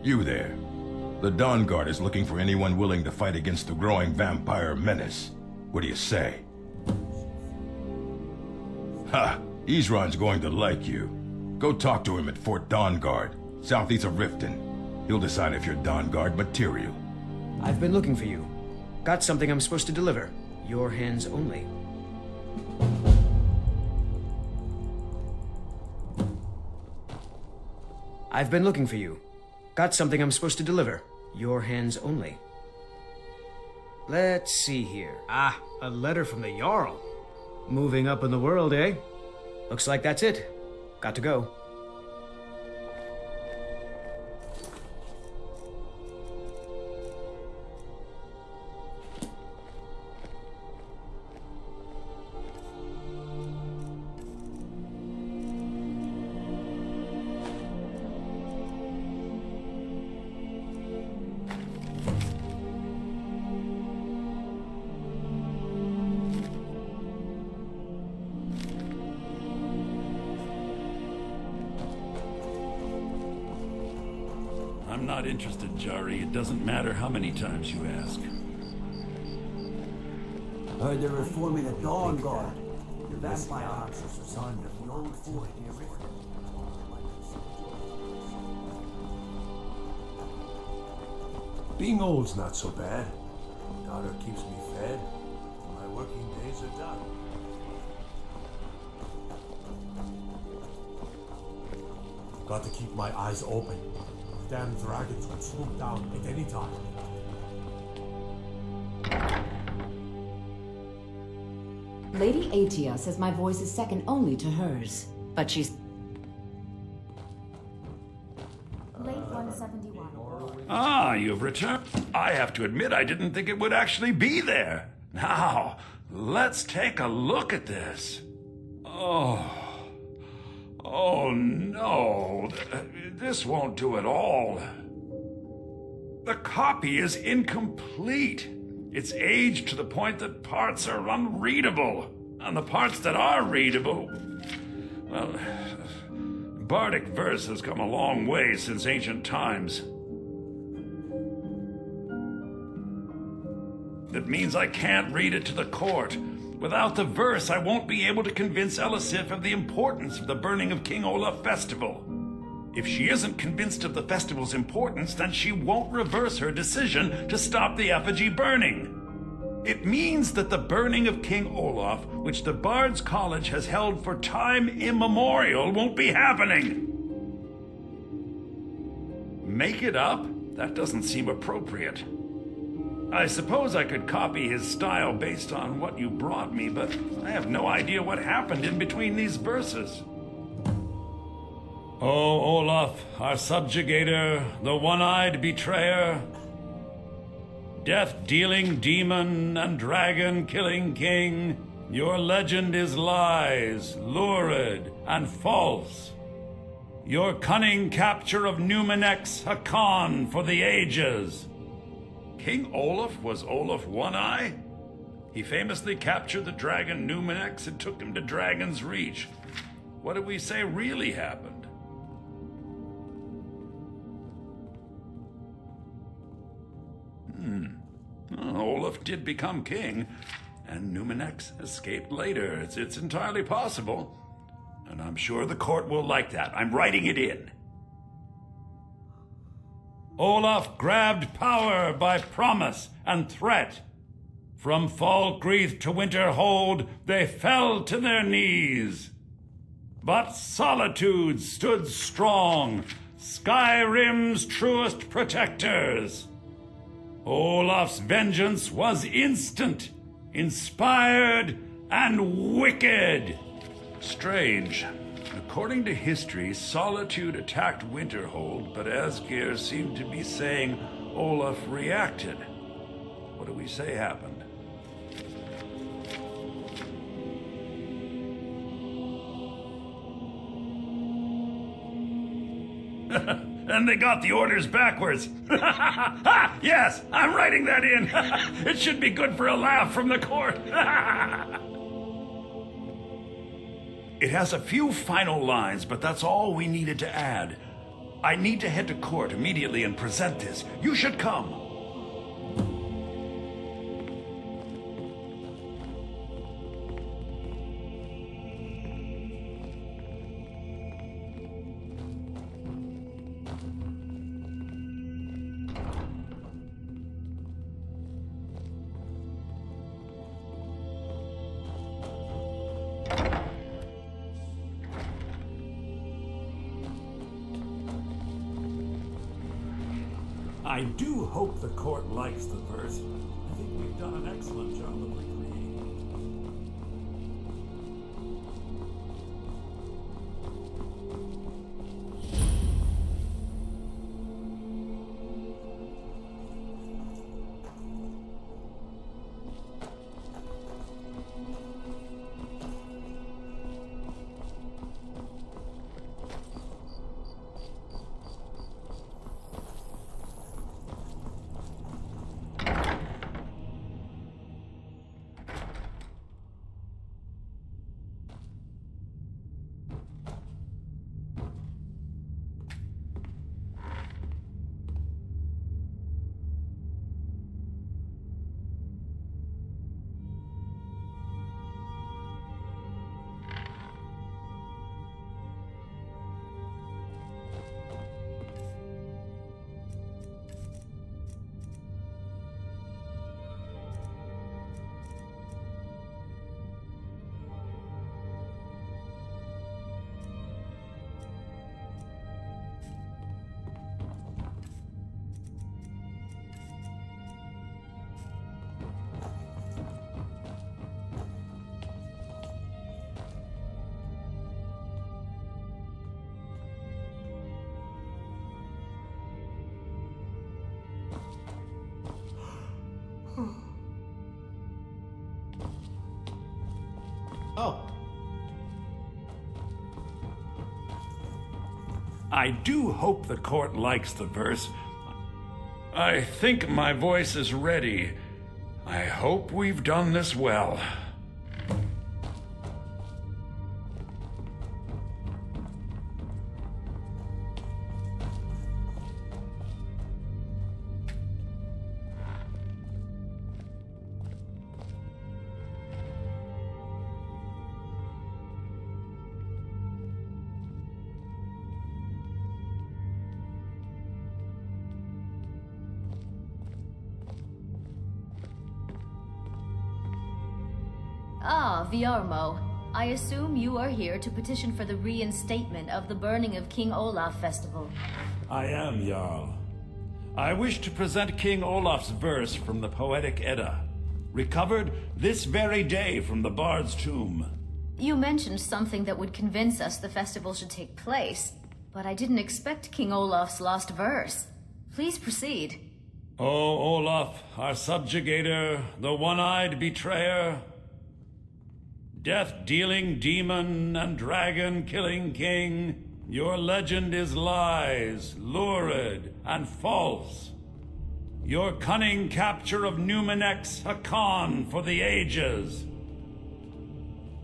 You there. The Dawn Guard is looking for anyone willing to fight against the growing vampire menace. What do you say? Ha! Isran's going to like you. Go talk to him at Fort Dawn Guard, southeast of Riften. He'll decide if you're Dawn Guard material. I've been looking for you. Got something I'm supposed to deliver. Your hands only. I've been looking for you. Got something I'm supposed to deliver. Your hands only. Let's see here. Ah, a letter from the Jarl. Moving up in the world, eh? Looks like that's it. Got to go. I'm not interested, Jari. It doesn't matter how many times you ask. Heard they're reforming the Dawn Guard. The vampire hunters are son of the old fort near Riften. Being old's not so bad. Daughter keeps me fed. My working days are done. Got to keep my eyes open. Damn dragons could swoop down at any time. Lady Atia says my voice is second only to hers, but she's... Late 171. Ah, you've returned. I have to admit, I didn't think it would actually be there. Now, let's take a look at this. Oh no, this won't do at all. The copy is incomplete. It's aged to the point that parts are unreadable. And the parts that are readable, well, bardic verse has come a long way since ancient times. That means I can't read it to the court. Without the verse, I won't be able to convince Elisif of the importance of the burning of King Olaf festival. If she isn't convinced of the festival's importance, then she won't reverse her decision to stop the effigy burning. It means that the burning of King Olaf, which the Bard's College has held for time immemorial, won't be happening. Make it up? That doesn't seem appropriate. I suppose I could copy his style based on what you brought me, but I have no idea what happened in between these verses. Oh, Olaf, our subjugator, the one-eyed betrayer, death-dealing demon and dragon-killing king, your legend is lies, lurid, and false. Your cunning capture of Numenex, a con for the ages. King Olaf was Olaf One-Eye? He famously captured the dragon Numenex and took him to Dragon's Reach. What do we say really happened? Olaf did become king, and Numenex escaped later. It's entirely possible. And I'm sure the court will like that. I'm writing it in. Olaf grabbed power by promise and threat. From Falkreath to Winterhold, they fell to their knees. But Solitude stood strong, Skyrim's truest protectors. Olaf's vengeance was instant, inspired, and wicked. Strange. According to history, Solitude attacked Winterhold, but Asgeir seemed to be saying Olaf reacted. What do we say happened? And they got the orders backwards. Yes, I'm writing that in. It should be good for a laugh from the court. It has a few final lines, but that's all we needed to add. I need to head to court immediately and present this. You should come. I do hope the court likes the verse. I think we've done an excellent job of recreating it. Oh, I do hope the court likes the verse. I think my voice is ready. I hope we've done this well. Ah, Viarmo. I assume you are here to petition for the reinstatement of the burning of King Olaf festival. I am, Jarl. I wish to present King Olaf's verse from the Poetic Edda, recovered this very day from the Bard's tomb. You mentioned something that would convince us the festival should take place, but I didn't expect King Olaf's lost verse. Please proceed. O Olaf, our subjugator, the one-eyed betrayer, death-dealing demon and dragon-killing king, your legend is lies, lurid, and false. Your cunning capture of Numenex a con for the ages.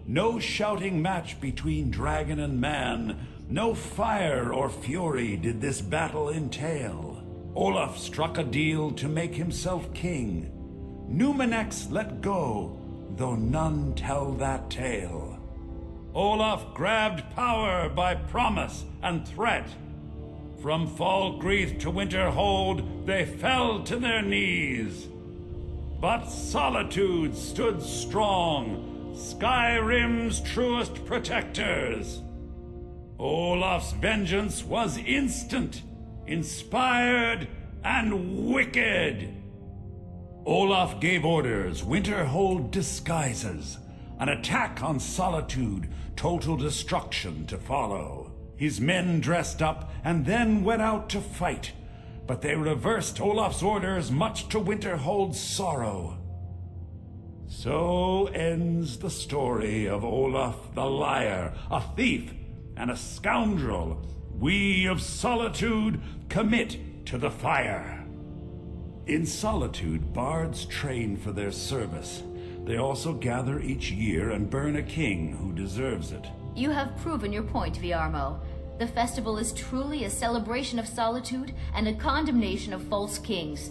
No shouting match between dragon and man, no fire or fury did this battle entail. Olaf struck a deal to make himself king. Numenex let go, though none tell that tale. Olaf grabbed power by promise and threat. From Falkreath to Winterhold, they fell to their knees. But Solitude stood strong, Skyrim's truest protectors. Olaf's vengeance was instant, inspired, and wicked. Olaf gave orders, Winterhold disguises, an attack on Solitude, total destruction to follow. His men dressed up and then went out to fight, but they reversed Olaf's orders, much to Winterhold's sorrow. So ends the story of Olaf the liar, a thief and a scoundrel we of Solitude commit to the fire. In Solitude, bards train for their service. They also gather each year and burn a king who deserves it. You have proven your point, Viarmo. The festival is truly a celebration of solitude and a condemnation of false kings.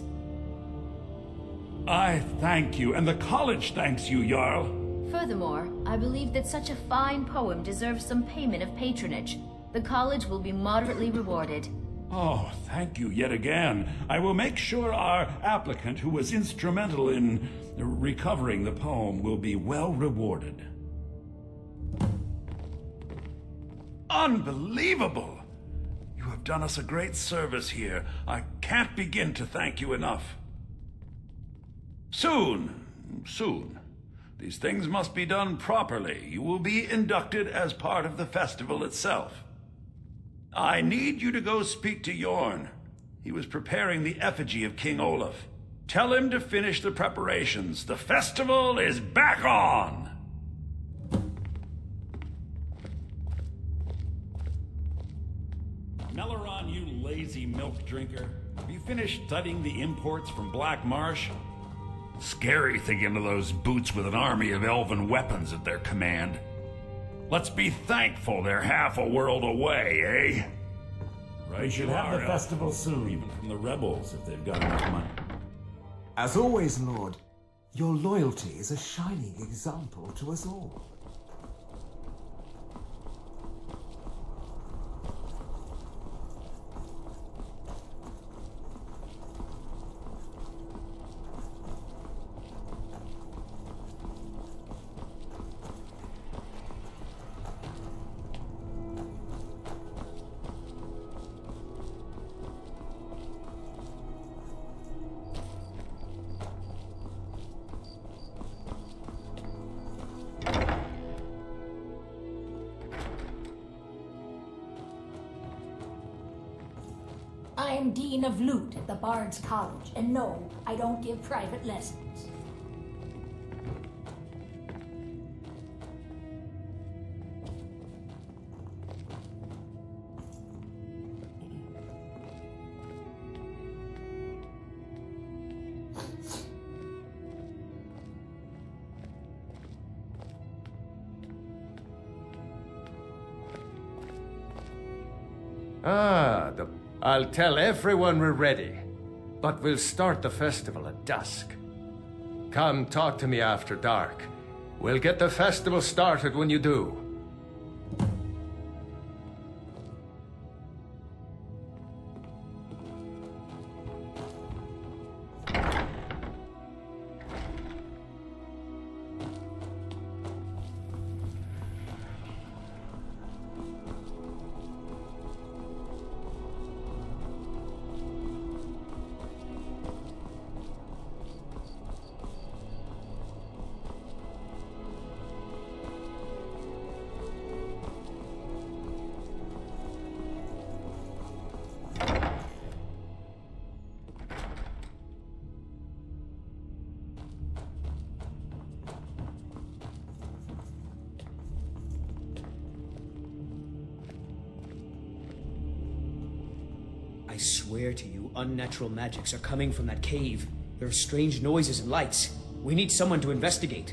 I thank you, and the college thanks you, Jarl. Furthermore, I believe that such a fine poem deserves some payment of patronage. The college will be moderately rewarded. Oh, thank you yet again. I will make sure our applicant, who was instrumental in recovering the poem, will be well rewarded. Unbelievable! You have done us a great service here. I can't begin to thank you enough. Soon. These things must be done properly. You will be inducted as part of the festival itself. I need you to go speak to Yorn. He was preparing the effigy of King Olaf. Tell him to finish the preparations. The festival is back on! Meleron, you lazy milk drinker. Have you finished studying the imports from Black Marsh? Scary thinking of those boots with an army of elven weapons at their command. Let's be thankful they're half a world away, eh? Right, We should you have are, the festival soon. even from the rebels, if they've got enough money. As always, Lord, your loyalty is a shining example to us all. I am Dean of Lute at the Bard's College, and no, I don't give private lessons. I'll tell everyone we're ready, but we'll start the festival at dusk. Come talk to me after dark. We'll get the festival started when you do. I swear to you, unnatural magics are coming from that cave. There are strange noises and lights. We need someone to investigate.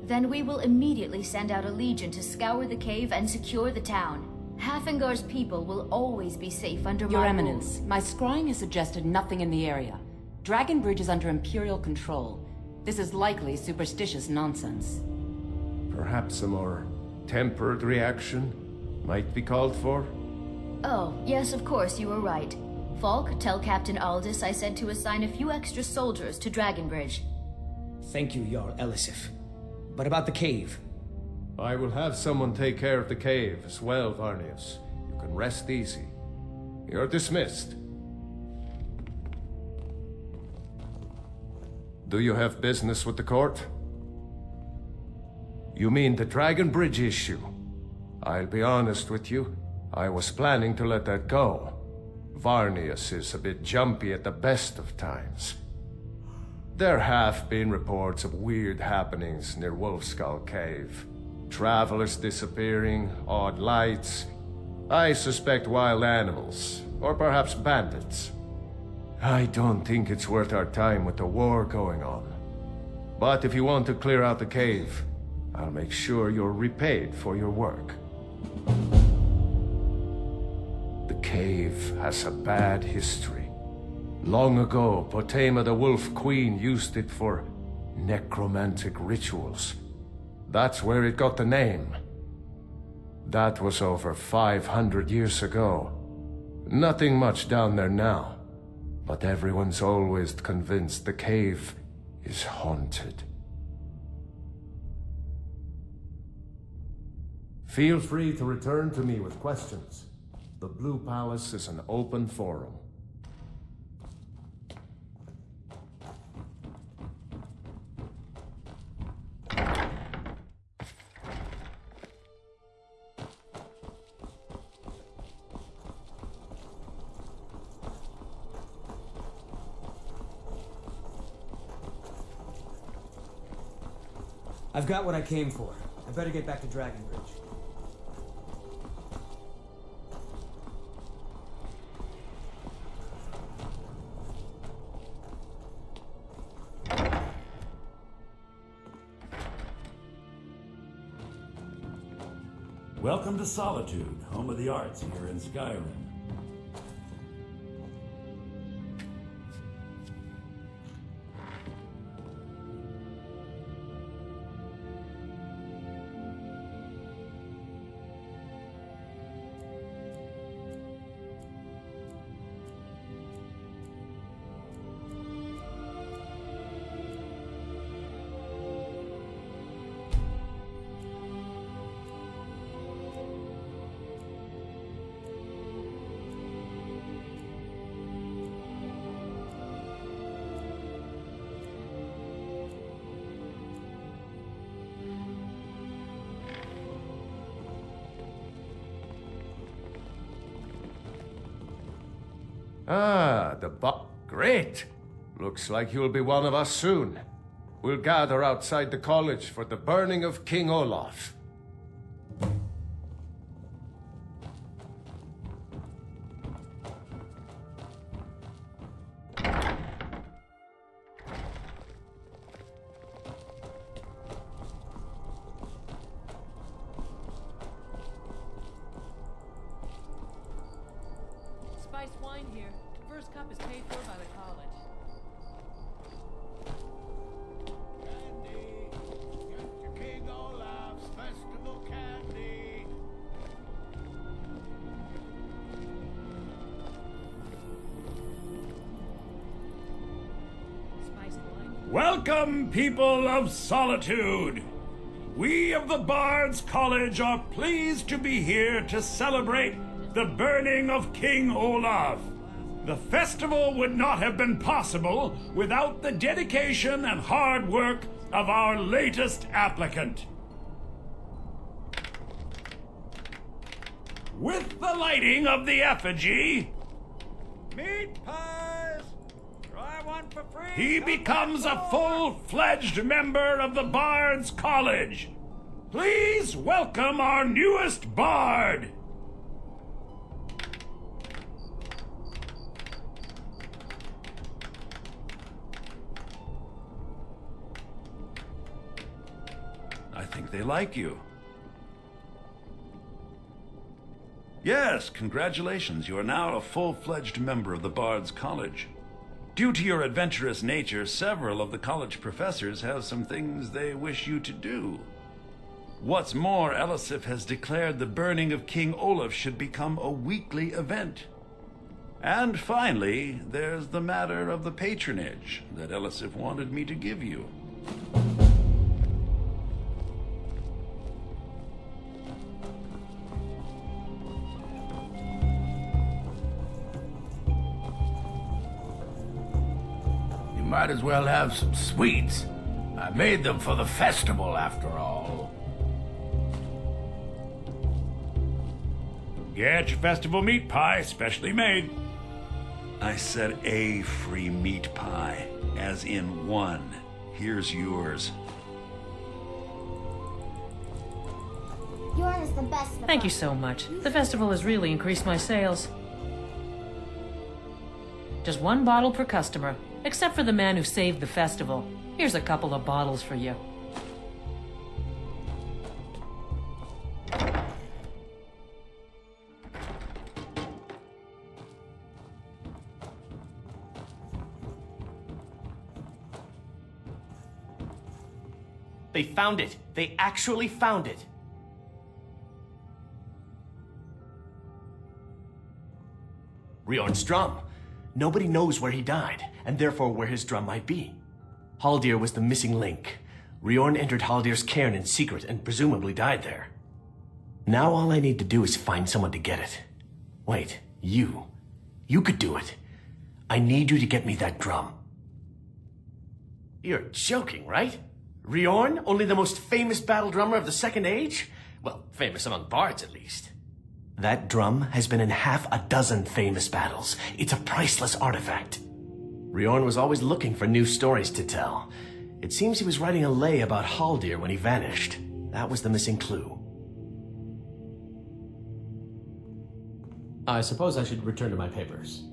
Then we will immediately send out a legion to scour the cave and secure the town. Hafengar's people will always be safe under Your my Eminence, rule. my scrying has suggested nothing in the area. Dragon Bridge is under Imperial control. This is likely superstitious nonsense. Perhaps a more tempered reaction might be called for? Oh, yes, of course, you were right. Falk, tell Captain Aldous I said to assign a few extra soldiers to Dragonbridge. Thank you, Jarl Elisif. But about the cave? I will have someone take care of the cave as well, Varnius. You can rest easy. You're dismissed. Do you have business with the court? You mean the Dragon Bridge issue? I'll be honest with you. I was planning to let that go. Varnius is a bit jumpy at the best of times. There have been reports of weird happenings near Wolfskull Cave. Travelers disappearing, odd lights. I suspect wild animals, or perhaps bandits. I don't think it's worth our time with the war going on. But if you want to clear out the cave, I'll make sure you're repaid for your work. 「You're repaid for your work. 」 You're repaid for your work. 」 You're repaid for your work. 」 You're repaid for your work. 」 You're repaid for your work. 」 You're repaid for your work. 」 You're repaid for your work. 」 You're repaid for your work. 」 You're repaid for your work. 」 You're repaid for your work. 」 You're repaid for your work. 」 You're repaid for your work. 」 You're repaid for your work. 」 You're repaid for your work. 」 You're repaid for your work. 」 You're repaid for your work. 」 You're repaid for your work. 」 You're repaid for your work. 」 You're repaid for your work. « Varnius is a bit jumpy at the best of times. cave has a bad history. Long ago, Potema the Wolf Queen used it for necromantic rituals. That's where it got the name. That was over 500 years ago. Nothing much down there now, but everyone's always convinced the cave is haunted. Feel free to return to me with questions. The Blue Palace is an open forum. I've got what I came for. I better get back to Dragonbridge. Welcome to Solitude, home of the arts here in Skyrim. Ah, Great! Looks like you'll be one of us soon. We'll gather outside the college for the burning of King Olaf. Spiced wine here. First cup is paid for by the college. Candy! Get your King Olaf's festival candy! Spiced wine. Welcome, people of Solitude! We of the Bards College are pleased to be here to celebrate the burning of King Olaf. The festival would not have been possible without the dedication and hard work of our latest applicant. With the lighting of the effigy, Meat pies! Try one for free! he becomes a full-fledged member of the Bards College. Please welcome our newest bard. I think they like you. Yes, congratulations. You are now a full-fledged member of the Bards College. Due to your adventurous nature, several of the college professors have some things they wish you to do. What's more, Elisif has declared the burning of King Olaf should become a weekly event. And finally, there's the matter of the patronage that Elisif wanted me to give you. Might as well have some sweets. I made them for the festival, after all. Get your festival meat pie, specially made. I said a free meat pie, as in one. Here's yours. Yours is the best. Thank you so much. The festival has really increased my sales. Just one bottle per customer, except for the man who saved the festival. Here's a couple of bottles for you. They found it. They actually found it. Riorn's drum. Nobody knows where he died, and therefore where his drum might be. Haldir was the missing link. Riorn entered Haldir's cairn in secret and presumably died there. Now all I need to do is find someone to get it. Wait, you. You could do it. I need you to get me that drum. You're joking, right? Riorn, only the most famous battle drummer of the Second Age? Well, famous among bards at least. That drum has been in half a dozen famous battles. It's a priceless artifact. Riorn was always looking for new stories to tell. It seems he was writing a lay about Haldir when he vanished. That was the missing clue. I suppose I should return to my papers.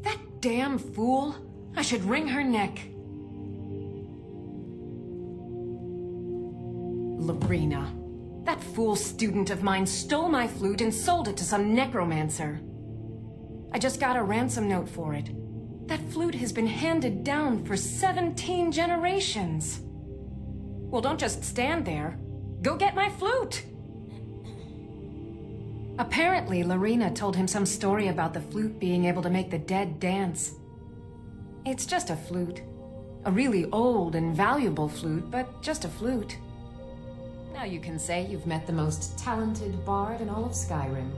That damn fool! I should wring her neck. Lorena. That fool student of mine stole my flute and sold it to some necromancer. I just got a ransom note for it. That flute has been handed down for 17 generations. Well, don't just stand there. Go get my flute! Apparently, Lorena told him some story about the flute being able to make the dead dance. It's just a flute. A really old and valuable flute, but just a flute. Now you can say you've met the most talented bard in all of Skyrim.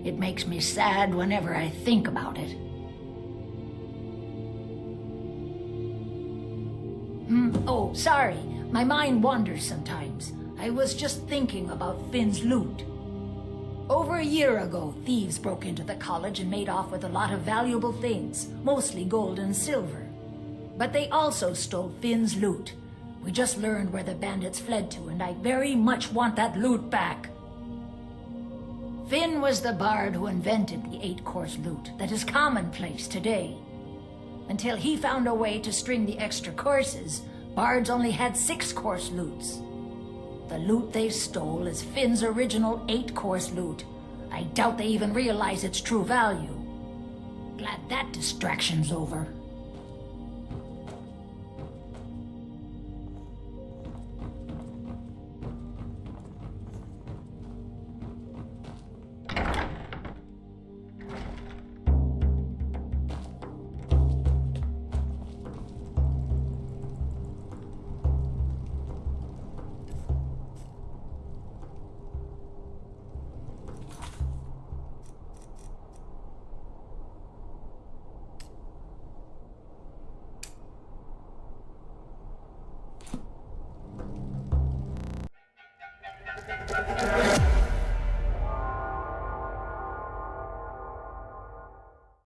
It makes me sad whenever I think about it. Oh, sorry. My mind wanders sometimes. I was just thinking about Finn's loot. Over a year ago, thieves broke into the college and made off with a lot of valuable things, mostly gold and silver. But they also stole Finn's loot. We just learned where the bandits fled to, and I very much want that loot back. Finn was the bard who invented the 8-course loot that is commonplace today. Until he found a way to string the extra courses, bards only had 6-course loots. The loot they stole is Finn's original 8-course loot. I doubt they even realize its true value. Glad that distraction's over.